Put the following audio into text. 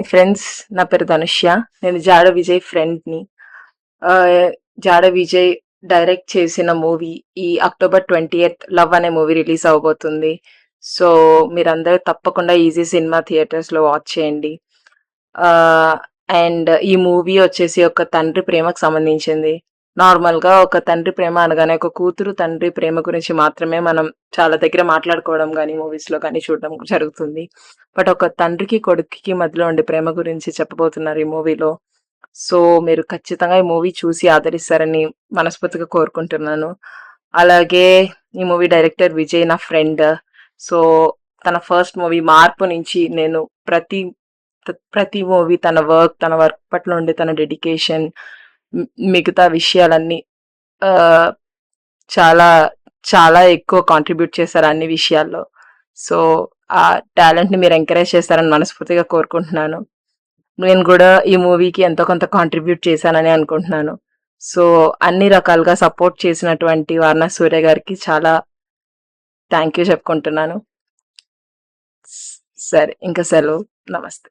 Friends, నా పేరు ధనుష్య. నేను జాడ విజయ్ ఫ్రెండ్ని. జాడ విజయ్ డైరెక్ట్ చేసిన మూవీ ఈ అక్టోబర్ 28th లవ్ అనే మూవీ రిలీజ్ అవబోతుంది. సో మీరందరూ తప్పకుండా ఈజీ సినిమా థియేటర్స్లో వాచ్ చేయండి. అండ్ ఈ మూవీ వచ్చేసి ఒక తండ్రి ప్రేమకు సంబంధించింది. నార్మల్గా ఒక తండ్రి ప్రేమ అనగానే ఒక కూతురు తండ్రి ప్రేమ గురించి మాత్రమే మనం చాలా దగ్గర మాట్లాడుకోవడం కానీ మూవీస్లో కానీ చూడడం జరుగుతుంది. బట్ ఒక తండ్రికి కొడుకుకి మధ్యలో ఉండే ప్రేమ గురించి చెప్పబోతున్నారు ఈ మూవీలో. సో మీరు ఖచ్చితంగా ఈ మూవీ చూసి ఆదరిస్తారని మనస్ఫూర్తిగా కోరుకుంటున్నాను. అలాగే ఈ మూవీ డైరెక్టర్ విజయ్ నా ఫ్రెండ్. సో తన ఫస్ట్ మూవీ మార్పు నుంచి నేను ప్రతి మూవీ తన వర్క్ పట్ల ఉండే తన డెడికేషన్, మిగతా విషయాలన్నీ చాలా చాలా ఎక్కువ కాంట్రిబ్యూట్ చేశారు అన్ని విషయాల్లో. సో ఆ టాలెంట్ని మీరు ఎంకరేజ్ చేస్తారని మనస్ఫూర్తిగా కోరుకుంటున్నాను. నేను కూడా ఈ మూవీకి ఎంతో కొంత కాంట్రిబ్యూట్ చేశానని అనుకుంటున్నాను. సో అన్ని రకాలుగా సపోర్ట్ చేసినటువంటి వారణా సూర్య గారికి చాలా థ్యాంక్ యూ చెప్పుకుంటున్నాను. సరే, ఇంకా సెలవు. నమస్తే.